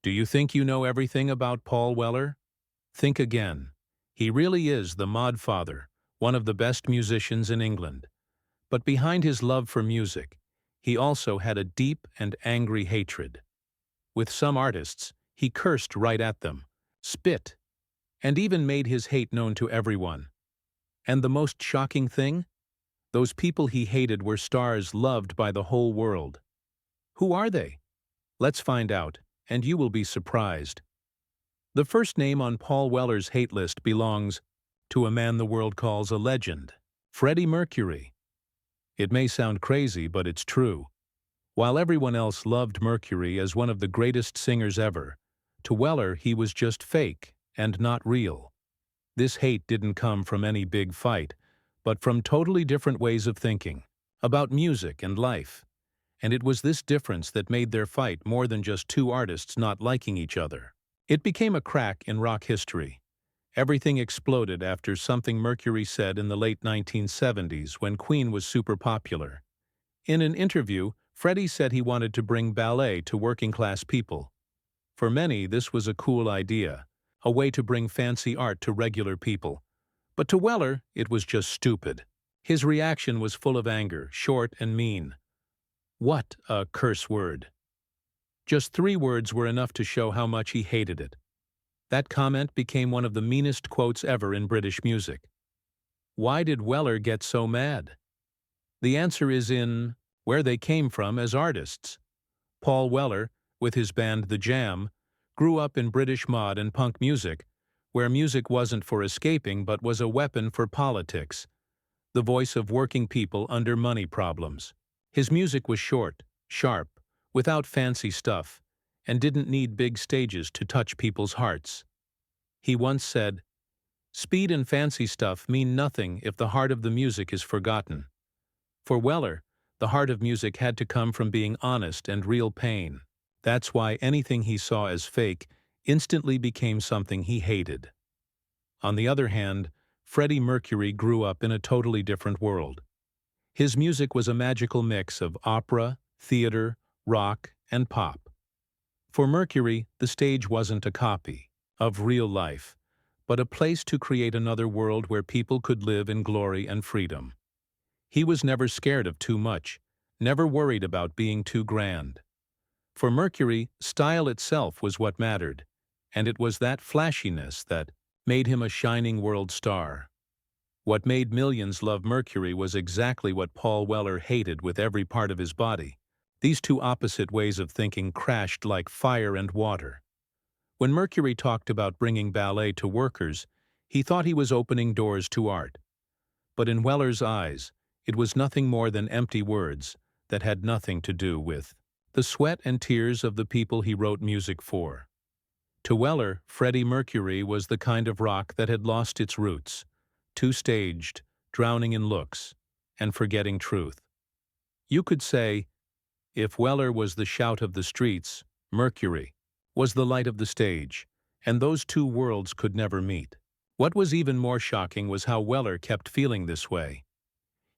Do you think you know everything about Paul Weller? Think again. He really is the Mod Father, one of the best musicians in England. But behind his love for music, he also had a deep and angry hatred. With some artists, he cursed right at them, spit, and even made his hate known to everyone. And the most shocking thing? Those people he hated were stars loved by the whole world. Who are they? Let's find out, and you will be surprised. The first name on Paul Weller's hate list belongs to a man the world calls a legend, Freddie Mercury. It may sound crazy, but it's true. While everyone else loved Mercury as one of the greatest singers ever, to Weller he was just fake and not real. This hate didn't come from any big fight, but from totally different ways of thinking about music and life. And it was this difference that made their fight more than just two artists not liking each other. It became a crack in rock history. Everything exploded after something Mercury said in the late 1970s when Queen was super popular. In an interview, Freddie said he wanted to bring ballet to working-class people. For many, this was a cool idea, a way to bring fancy art to regular people. But to Weller, it was just stupid. His reaction was full of anger, short and mean. What a curse word. Just 3 words were enough to show how much he hated it. That comment became one of the meanest quotes ever in British music. Why did Weller get so mad? The answer is in where they came from as artists. Paul Weller, with his band The Jam, grew up in British mod and punk music, where music wasn't for escaping but was a weapon for politics, the voice of working people under money problems. His music was short, sharp, without fancy stuff, and didn't need big stages to touch people's hearts. He once said, "Speed and fancy stuff mean nothing if the heart of the music is forgotten." For Weller, the heart of music had to come from being honest and real pain. That's why anything he saw as fake instantly became something he hated. On the other hand, Freddie Mercury grew up in a totally different world. His music was a magical mix of opera, theater, rock, and pop. For Mercury, the stage wasn't a copy of real life, but a place to create another world where people could live in glory and freedom. He was never scared of too much, never worried about being too grand. For Mercury, style itself was what mattered, and it was that flashiness that made him a shining world star. What made millions love Mercury was exactly what Paul Weller hated with every part of his body. These two opposite ways of thinking crashed like fire and water. When Mercury talked about bringing ballet to workers, he thought he was opening doors to art. But in Weller's eyes, it was nothing more than empty words that had nothing to do with the sweat and tears of the people he wrote music for. To Weller, Freddie Mercury was the kind of rock that had lost its roots, too staged, drowning in looks, and forgetting truth. You could say, if Weller was the shout of the streets, Mercury was the light of the stage, and those two worlds could never meet. What was even more shocking was how Weller kept feeling this way.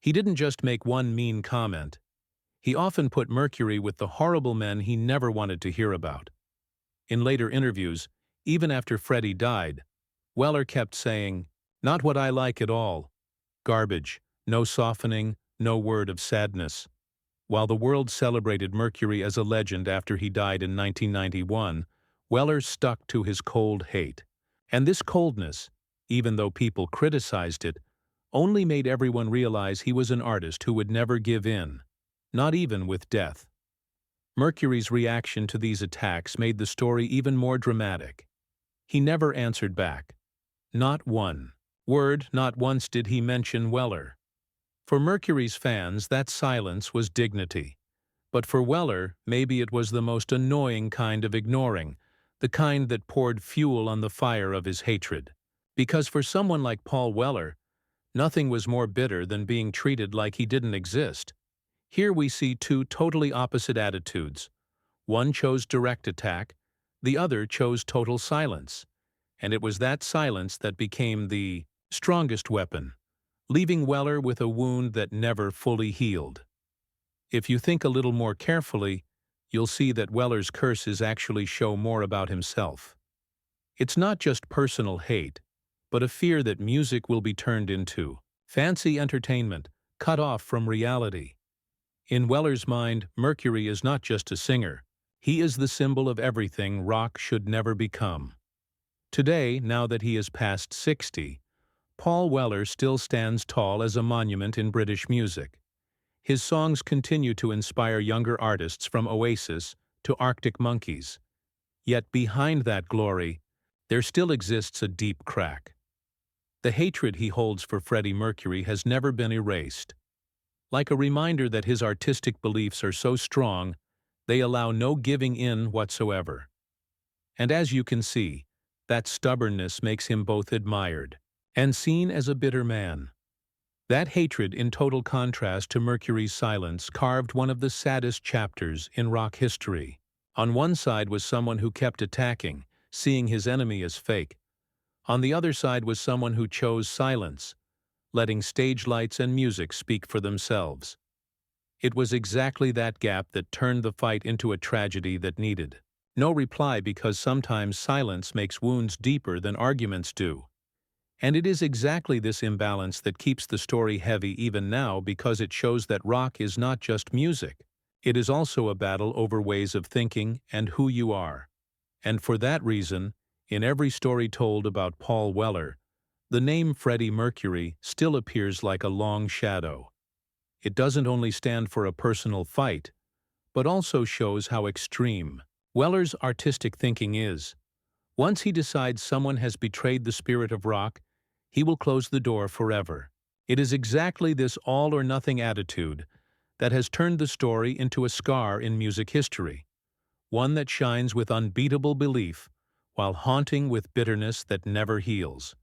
He didn't just make one mean comment. He often put Mercury with the horrible men he never wanted to hear about. In later interviews, even after Freddie died, Weller kept saying, "Not what I like at all. Garbage, no softening, no word of sadness." While the world celebrated Mercury as a legend after he died in 1991, Weller stuck to his cold hate. And this coldness, even though people criticized it, only made everyone realize he was an artist who would never give in, not even with death. Mercury's reaction to these attacks made the story even more dramatic. He never answered back. Not one word, not once did he mention Weller. For Mercury's fans, that silence was dignity. But for Weller, maybe it was the most annoying kind of ignoring, the kind that poured fuel on the fire of his hatred. Because for someone like Paul Weller, nothing was more bitter than being treated like he didn't exist. Here we see two totally opposite attitudes. One chose direct attack, the other chose total silence. And it was that silence that became the strongest weapon, leaving Weller with a wound that never fully healed. If you think a little more carefully, you'll see that Weller's curses actually show more about himself. It's not just personal hate, but a fear that music will be turned into fancy entertainment, cut off from reality. In Weller's mind, Mercury is not just a singer. He is the symbol of everything rock should never become. Today, now that he is past 60, Paul Weller still stands tall as a monument in British music. His songs continue to inspire younger artists from Oasis to Arctic Monkeys. Yet behind that glory, there still exists a deep crack. The hatred he holds for Freddie Mercury has never been erased. Like a reminder that his artistic beliefs are so strong, they allow no giving in whatsoever. And as you can see, that stubbornness makes him both admired and seen as a bitter man. That hatred, in total contrast to Mercury's silence, carved one of the saddest chapters in rock history. On one side was someone who kept attacking, seeing his enemy as fake. On the other side was someone who chose silence, letting stage lights and music speak for themselves. It was exactly that gap that turned the fight into a tragedy that needed no reply, because sometimes silence makes wounds deeper than arguments do. And it is exactly this imbalance that keeps the story heavy even now, because it shows that rock is not just music. It is also a battle over ways of thinking and who you are. And for that reason, in every story told about Paul Weller, the name Freddie Mercury still appears like a long shadow. It doesn't only stand for a personal fight, but also shows how extreme Weller's artistic thinking is. Once he decides someone has betrayed the spirit of rock, he will close the door forever. It is exactly this all-or-nothing attitude that has turned the story into a scar in music history, one that shines with unbeatable belief while haunting with bitterness that never heals.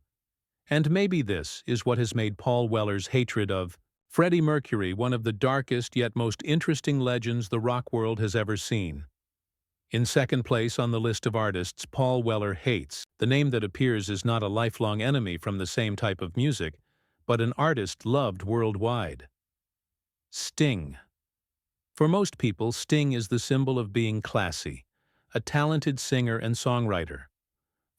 And maybe this is what has made Paul Weller's hatred of Freddie Mercury one of the darkest yet most interesting legends the rock world has ever seen. In second place on the list of artists Paul Weller hates, the name that appears is not a lifelong enemy from the same type of music, but an artist loved worldwide. Sting. For most people, Sting is the symbol of being classy, a talented singer and songwriter.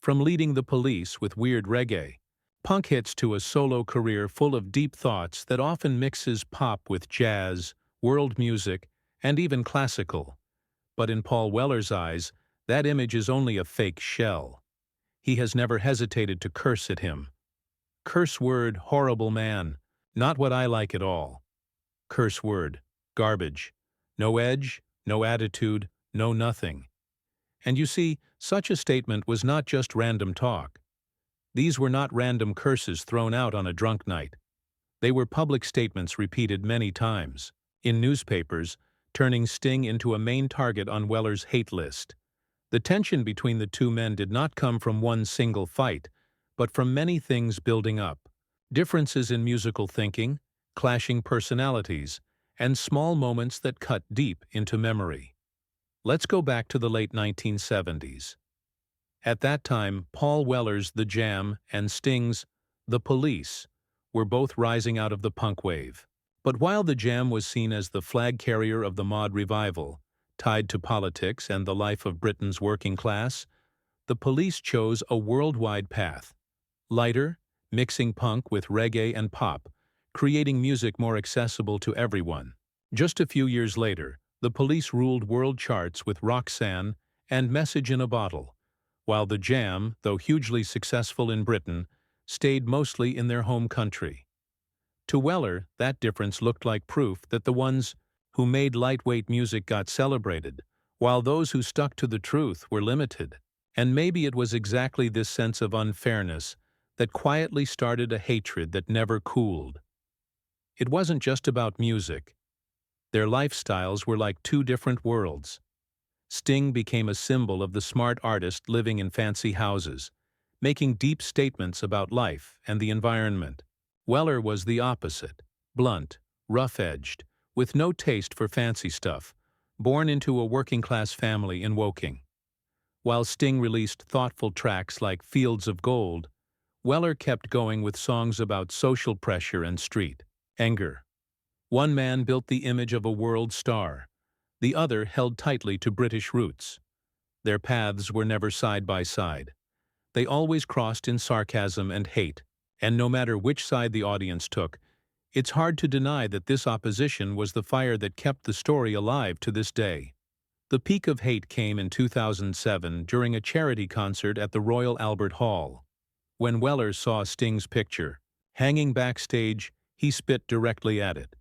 From leading the Police with weird reggae, punk hits, to a solo career full of deep thoughts that often mixes pop with jazz, world music, and even classical. But in Paul Weller's eyes, that image is only a fake shell. He has never hesitated to curse at him. Curse word, horrible man, not what I like at all. Curse word, garbage. No edge, no attitude, no nothing. And you see, such a statement was not just random talk. These were not random curses thrown out on a drunk night. They were public statements repeated many times, in newspapers, turning Sting into a main target on Weller's hate list. The tension between the two men did not come from one single fight, but from many things building up. Differences in musical thinking, clashing personalities, and small moments that cut deep into memory. Let's go back to the late 1970s. At that time, Paul Weller's The Jam and Sting's The Police were both rising out of the punk wave. But while The Jam was seen as the flag carrier of the mod revival, tied to politics and the life of Britain's working class, The Police chose a worldwide path. Lighter, mixing punk with reggae and pop, creating music more accessible to everyone. Just a few years later, The Police ruled world charts with Roxanne and Message in a Bottle, while The Jam, though hugely successful in Britain, stayed mostly in their home country. To Weller, that difference looked like proof that the ones who made lightweight music got celebrated, while those who stuck to the truth were limited. And maybe it was exactly this sense of unfairness that quietly started a hatred that never cooled. It wasn't just about music. Their lifestyles were like two different worlds. Sting became a symbol of the smart artist living in fancy houses, making deep statements about life and the environment. Weller was the opposite, blunt, rough-edged, with no taste for fancy stuff, born into a working-class family in Woking. While Sting released thoughtful tracks like Fields of Gold, Weller kept going with songs about social pressure and street anger. One man built the image of a world star. The other held tightly to British roots. Their paths were never side by side. They always crossed in sarcasm and hate, and no matter which side the audience took, it's hard to deny that this opposition was the fire that kept the story alive to this day. The peak of hate came in 2007 during a charity concert at the Royal Albert Hall. When Weller saw Sting's picture hanging backstage, he spit directly at it.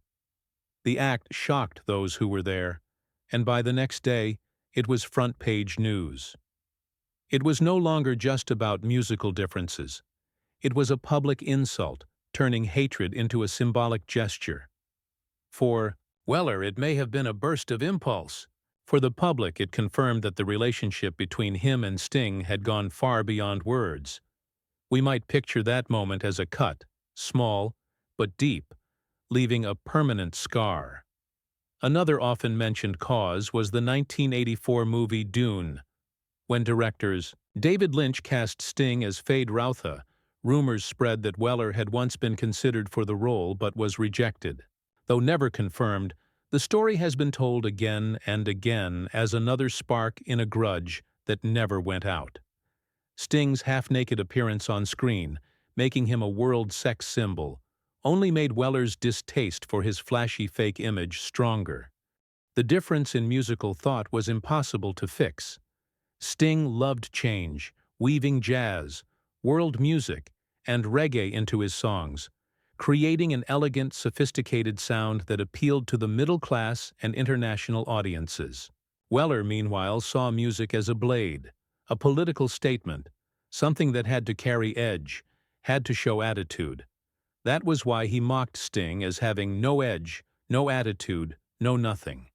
The act shocked those who were there, and by the next day, it was front-page news. It was no longer just about musical differences. It was a public insult, turning hatred into a symbolic gesture. For Weller, it may have been a burst of impulse. For the public, it confirmed that the relationship between him and Sting had gone far beyond words. We might picture that moment as a cut, small but deep, leaving a permanent scar. Another often mentioned cause was the 1984 movie Dune. When directors David Lynch cast Sting as Fade Routha, rumors spread that Weller had once been considered for the role but was rejected. Though never confirmed, the story has been told again and again as another spark in a grudge that never went out. Sting's half-naked appearance on screen, making him a world sex symbol, only made Weller's distaste for his flashy fake image stronger. The difference in musical thought was impossible to fix. Sting loved change, weaving jazz, world music, and reggae into his songs, creating an elegant, sophisticated sound that appealed to the middle class and international audiences. Weller, meanwhile, saw music as a blade, a political statement, something that had to carry edge, had to show attitude. That was why he mocked Sting as having no edge, no attitude, no nothing.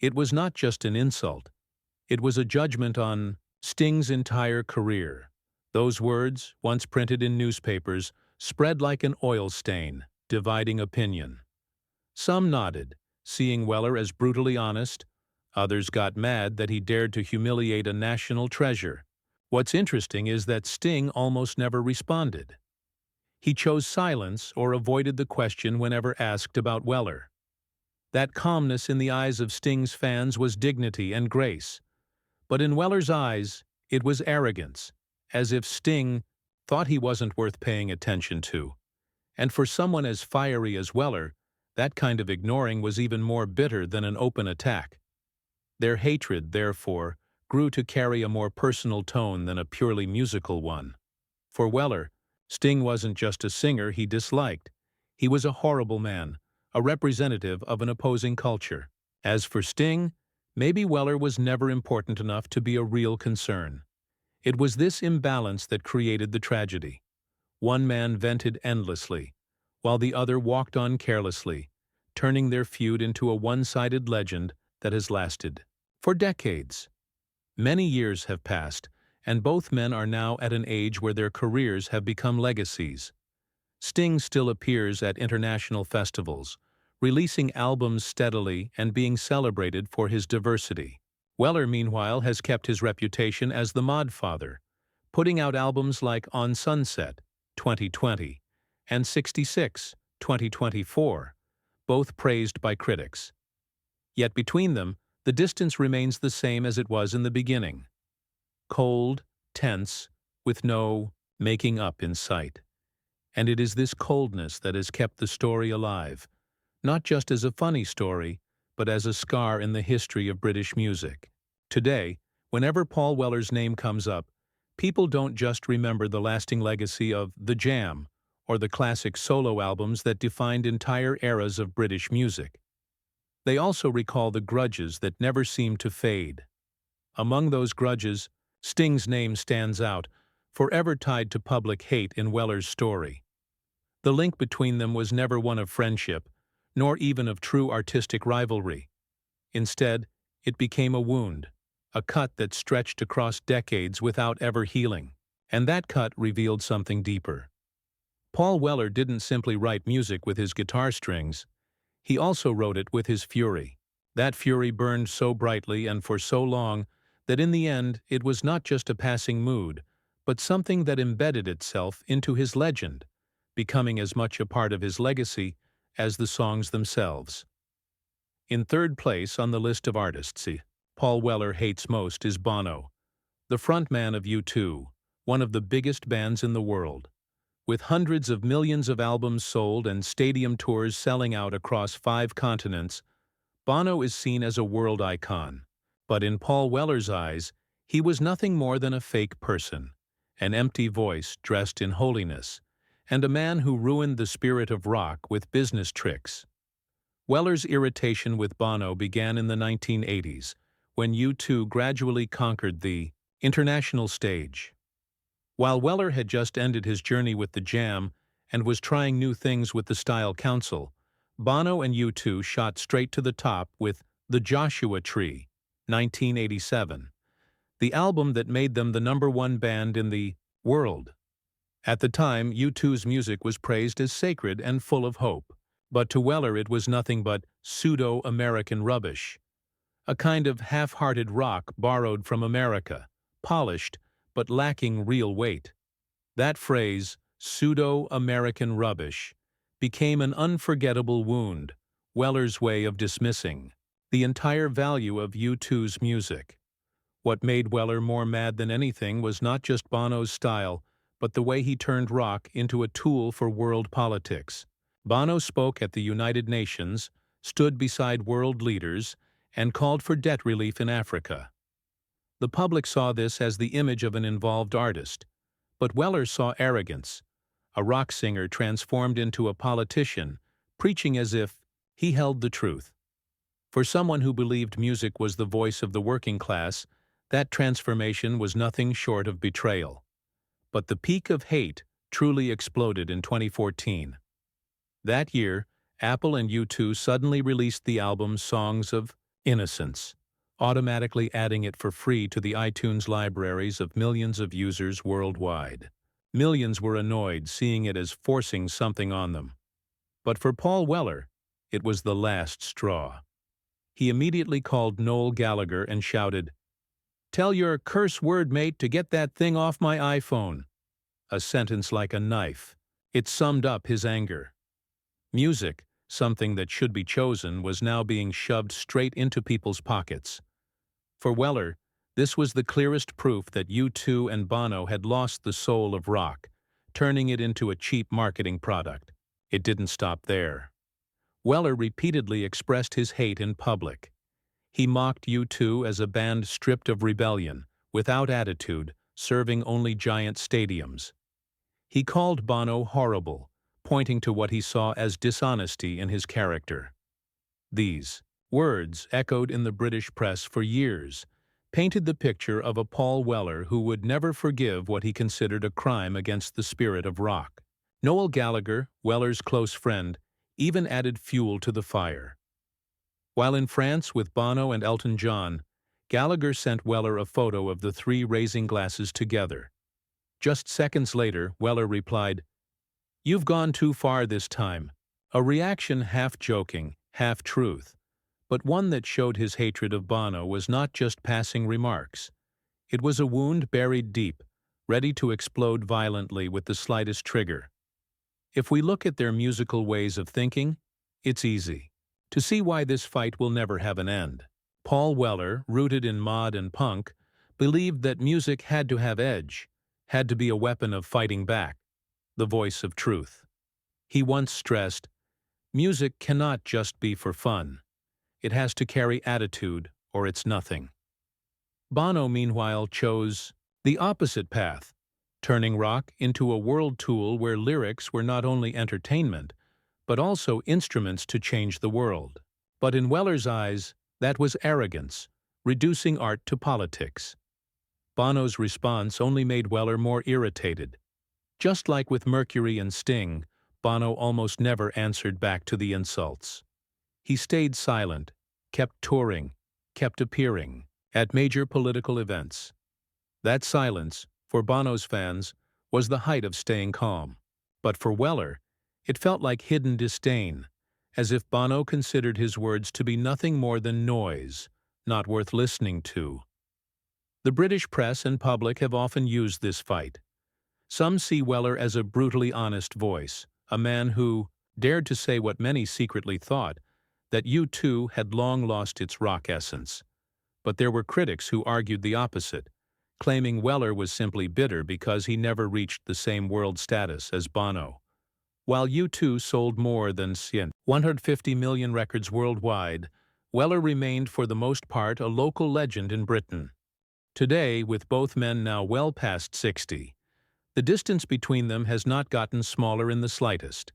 It was not just an insult. It was a judgment on Sting's entire career. Those words, once printed in newspapers, spread like an oil stain, dividing opinion. Some nodded, seeing Weller as brutally honest. Others got mad that he dared to humiliate a national treasure. What's interesting is that Sting almost never responded. He chose silence or avoided the question whenever asked about Weller. That calmness in the eyes of Sting's fans was dignity and grace. But in Weller's eyes, it was arrogance, as if Sting thought he wasn't worth paying attention to. And for someone as fiery as Weller, that kind of ignoring was even more bitter than an open attack. Their hatred, therefore, grew to carry a more personal tone than a purely musical one. For Weller, Sting wasn't just a singer he disliked. He was a horrible man, a representative of an opposing culture. As for Sting, maybe Weller was never important enough to be a real concern. It was this imbalance that created the tragedy. One man vented endlessly, while the other walked on carelessly, turning their feud into a one-sided legend that has lasted for decades. Many years have passed, and both men are now at an age where their careers have become legacies. Sting still appears at international festivals, releasing albums steadily and being celebrated for his diversity. Weller, meanwhile, has kept his reputation as the mod father, putting out albums like On Sunset, 2020, and 66, 2024, both praised by critics. Yet between them, the distance remains the same as it was in the beginning. Cold, tense, with no making up in sight. And it is this coldness that has kept the story alive, not just as a funny story, but as a scar in the history of British music. Today, whenever Paul Weller's name comes up, people don't just remember the lasting legacy of The Jam or the classic solo albums that defined entire eras of British music. They also recall the grudges that never seemed to fade. Among those grudges, Sting's name stands out, forever tied to public hate in Weller's story. The link between them was never one of friendship, nor even of true artistic rivalry. Instead, it became a wound, a cut that stretched across decades without ever healing. And that cut revealed something deeper. Paul Weller didn't simply write music with his guitar strings. He also wrote it with his fury. That fury burned so brightly and for so long that in the end it was not just a passing mood, but something that embedded itself into his legend, becoming as much a part of his legacy as the songs themselves. In third place on the list of artists Paul Weller hates most is Bono, the frontman of U2, one of the biggest bands in the world. With hundreds of millions of albums sold and stadium tours selling out across 5 continents, Bono is seen as a world icon. But in Paul Weller's eyes, he was nothing more than a fake person, an empty voice dressed in holiness, and a man who ruined the spirit of rock with business tricks. Weller's irritation with Bono began in the 1980s, when U2 gradually conquered the international stage. While Weller had just ended his journey with the Jam and was trying new things with the Style Council, Bono and U2 shot straight to the top with The Joshua Tree, 1987, the album that made them the #1 band in the world. At the time, U2's music was praised as sacred and full of hope, but to Weller it was nothing but pseudo-American rubbish, a kind of half-hearted rock borrowed from America, polished but lacking real weight. That phrase, pseudo-American rubbish, became an unforgettable wound, Weller's way of dismissing the entire value of U2's music. What made Weller more mad than anything was not just Bono's style, but the way he turned rock into a tool for world politics. Bono spoke at the United Nations, stood beside world leaders, and called for debt relief in Africa. The public saw this as the image of an involved artist, but Weller saw arrogance, a rock singer transformed into a politician, preaching as if he held the truth. For someone who believed music was the voice of the working class, that transformation was nothing short of betrayal. But the peak of hate truly exploded in 2014. That year, Apple and U2 suddenly released the album Songs of Innocence, automatically adding it for free to the iTunes libraries of millions of users worldwide. Millions were annoyed, seeing it as forcing something on them. But for Paul Weller, it was the last straw. He immediately called Noel Gallagher and shouted, "Tell your curse word mate to get that thing off my iPhone." A sentence like a knife. It summed up his anger. Music, something that should be chosen, was now being shoved straight into people's pockets. For Weller, this was the clearest proof that U2 and Bono had lost the soul of rock, turning it into a cheap marketing product. It didn't stop there. Weller repeatedly expressed his hate in public. He mocked U2 as a band stripped of rebellion, without attitude, serving only giant stadiums. He called Bono horrible, pointing to what he saw as dishonesty in his character. These words, echoed in the British press for years, painted the picture of a Paul Weller who would never forgive what he considered a crime against the spirit of rock. Noel Gallagher, Weller's close friend, even added fuel to the fire. While in France with Bono and Elton John, Gallagher sent Weller a photo of the three raising glasses together. Just seconds later, Weller replied, "You've gone too far this time," a reaction half joking, half truth, but one that showed his hatred of Bono was not just passing remarks. It was a wound buried deep, ready to explode violently with the slightest trigger. If we look at their musical ways of thinking, it's easy to see why this fight will never have an end. Paul Weller, rooted in mod and punk, believed that music had to have edge, had to be a weapon of fighting back, the voice of truth. He once stressed, "Music cannot just be for fun. It has to carry attitude, or it's nothing." Bono, meanwhile, chose the opposite path, turning rock into a world tool where lyrics were not only entertainment, but also instruments to change the world. But in Weller's eyes, that was arrogance, reducing art to politics. Bono's response only made Weller more irritated. Just like with Mercury and Sting, Bono almost never answered back to the insults. He stayed silent, kept touring, kept appearing at major political events. That silence, for Bono's fans, was the height of staying calm. But for Weller, it felt like hidden disdain, as if Bono considered his words to be nothing more than noise, not worth listening to. The British press and public have often used this fight. Some see Weller as a brutally honest voice, a man who dared to say what many secretly thought, that U2 had long lost its rock essence. But there were critics who argued the opposite, claiming Weller was simply bitter because he never reached the same world status as Bono. While U2 sold more than 150 million records worldwide, Weller remained for the most part a local legend in Britain. Today, with both men now well past 60, the distance between them has not gotten smaller in the slightest.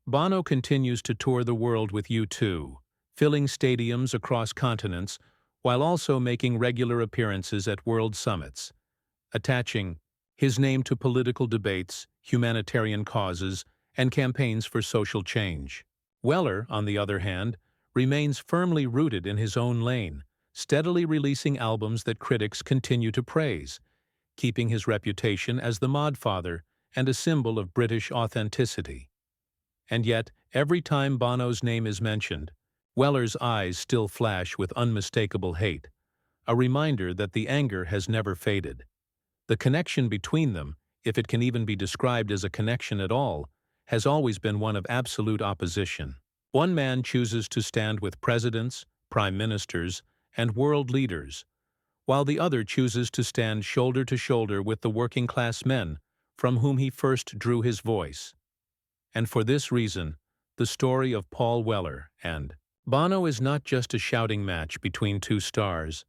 Bono continues to tour the world with U2, filling stadiums across continents while also making regular appearances at world summits, attaching his name to political debates, humanitarian causes, and campaigns for social change. Weller, on the other hand, remains firmly rooted in his own lane, steadily releasing albums that critics continue to praise, keeping his reputation as the mod father and a symbol of British authenticity. And yet, every time Bono's name is mentioned, Weller's eyes still flash with unmistakable hate, a reminder that the anger has never faded. The connection between them, if it can even be described as a connection at all, has always been one of absolute opposition. One man chooses to stand with presidents, prime ministers, and world leaders, while the other chooses to stand shoulder to shoulder with the working-class men from whom he first drew his voice. And for this reason, the story of Paul Weller and Bono is not just a shouting match between two stars.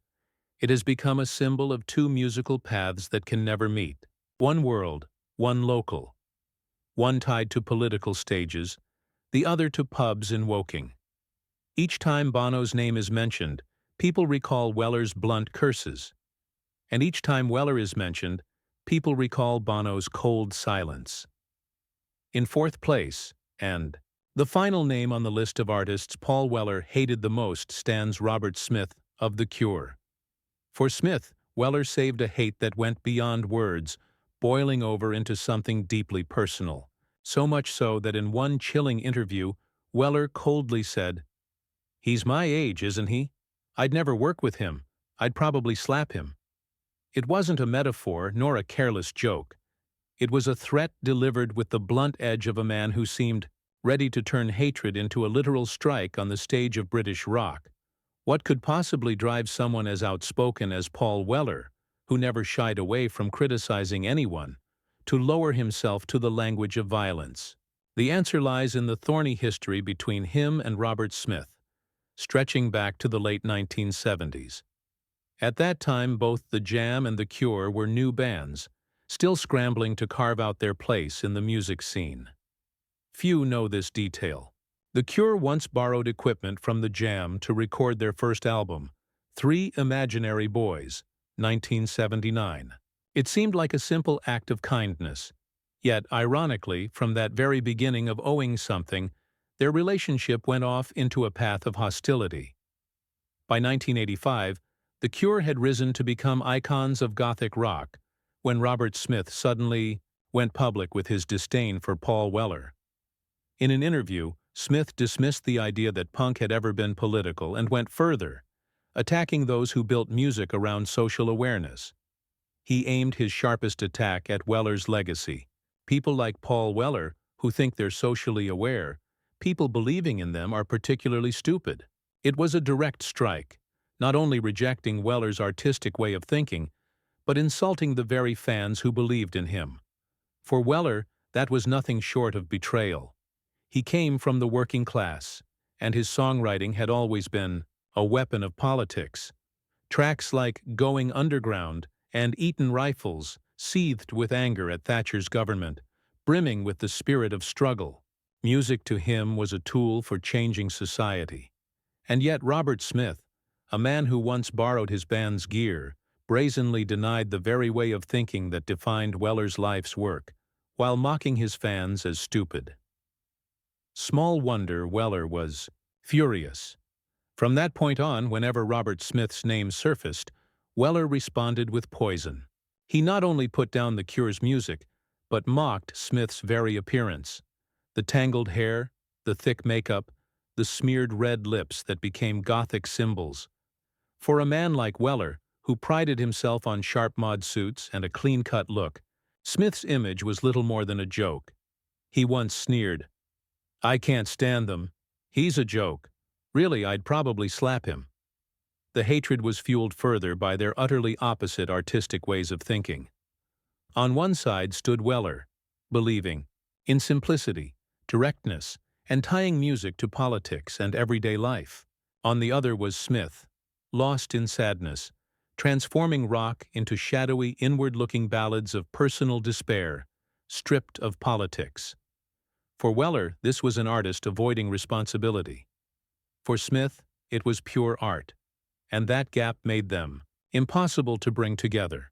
It has become a symbol of two musical paths that can never meet. One world, one local. One tied to political stages, the other to pubs in Woking. Each time Bono's name is mentioned, people recall Weller's blunt curses. And each time Weller is mentioned, people recall Bono's cold silence. In fourth place, and the final name on the list of artists Paul Weller hated the most, stands Robert Smith of The Cure. For Smith, Weller saved a hate that went beyond words, boiling over into something deeply personal. So much so that in one chilling interview, Weller coldly said, "He's my age, isn't he? I'd never work with him. I'd probably slap him." It wasn't a metaphor nor a careless joke. It was a threat delivered with the blunt edge of a man who seemed ready to turn hatred into a literal strike on the stage of British rock. What could possibly drive someone as outspoken as Paul Weller, who never shied away from criticizing anyone, to lower himself to the language of violence? The answer lies in the thorny history between him and Robert Smith, stretching back to the late 1970s. At that time, both The Jam and The Cure were new bands, still scrambling to carve out their place in the music scene. Few know this detail. The Cure once borrowed equipment from The Jam to record their first album, Three Imaginary Boys, 1979. It seemed like a simple act of kindness. Yet, ironically, from that very beginning of owing something, their relationship went off into a path of hostility. By 1985, The Cure had risen to become icons of Gothic rock, when Robert Smith suddenly went public with his disdain for Paul Weller. In an interview, Smith dismissed the idea that punk had ever been political and went further, attacking those who built music around social awareness. He aimed his sharpest attack at Weller's legacy. People like Paul Weller, who think they're socially aware, people believing in them are particularly stupid. It was a direct strike, not only rejecting Weller's artistic way of thinking, but insulting the very fans who believed in him. For Weller, that was nothing short of betrayal. He came from the working class, and his songwriting had always been a weapon of politics. Tracks like Going Underground and Eaton Rifles seethed with anger at Thatcher's government, brimming with the spirit of struggle. Music to him was a tool for changing society. And yet Robert Smith, a man who once borrowed his band's gear, brazenly denied the very way of thinking that defined Weller's life's work, while mocking his fans as stupid. Small wonder Weller was furious. From that point on, whenever Robert Smith's name surfaced, Weller responded with poison. He not only put down The Cure's music, but mocked Smith's very appearance. The tangled hair, the thick makeup, the smeared red lips that became Gothic symbols. For a man like Weller, who prided himself on sharp mod suits and a clean-cut look, Smith's image was little more than a joke. He once sneered, "I can't stand them. He's a joke. Really, I'd probably slap him. The hatred was fueled further by their utterly opposite artistic ways of thinking. On one side stood Weller, believing in simplicity, directness, and tying music to politics and everyday life. On the other was Smith, lost in sadness, transforming rock into shadowy, inward-looking ballads of personal despair, stripped of politics. For Weller, this was an artist avoiding responsibility. For Smith, it was pure art, and that gap made them impossible to bring together.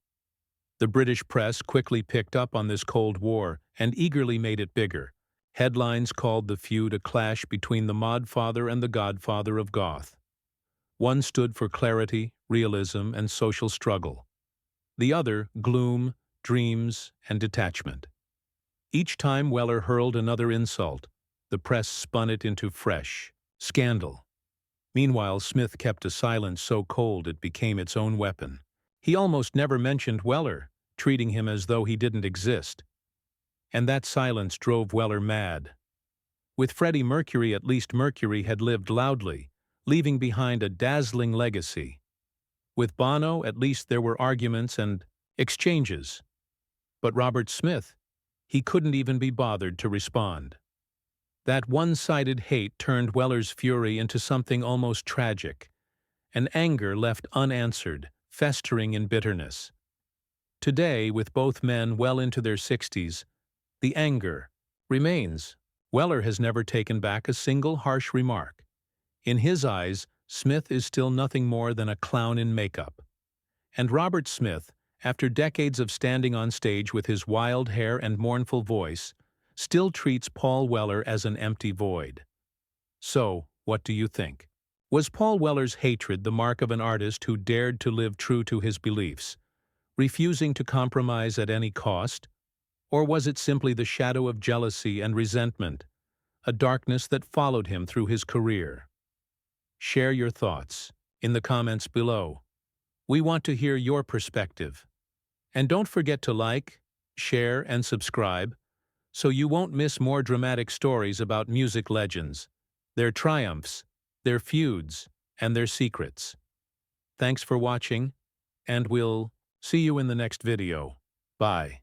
The British press quickly picked up on this Cold War and eagerly made it bigger. Headlines called the feud a clash between the Modfather and the Godfather of Goth. One stood for clarity, realism, and social struggle. The other, gloom, dreams, and detachment. Each time Weller hurled another insult, the press spun it into fresh scandal. Meanwhile, Smith kept a silence so cold it became its own weapon. He almost never mentioned Weller, treating him as though he didn't exist. And that silence drove Weller mad. With Freddie Mercury, at least Mercury had lived loudly, leaving behind a dazzling legacy. With Bono, at least there were arguments and exchanges. But Robert Smith, he couldn't even be bothered to respond. That one-sided hate turned Weller's fury into something almost tragic, an anger left unanswered, festering in bitterness. Today, with both men well into their 60s, the anger remains. Weller has never taken back a single harsh remark. In his eyes, Smith is still nothing more than a clown in makeup. And Robert Smith, after decades of standing on stage with his wild hair and mournful voice, still treats Paul Weller as an empty void. So, what do you think? Was Paul Weller's hatred the mark of an artist who dared to live true to his beliefs, refusing to compromise at any cost? Or was it simply the shadow of jealousy and resentment, a darkness that followed him through his career? Share your thoughts in the comments below. We want to hear your perspective. And don't forget to like, share, and subscribe so you won't miss more dramatic stories about music legends, their triumphs, their feuds, and their secrets. Thanks for watching, and we'll see you in the next video. Bye.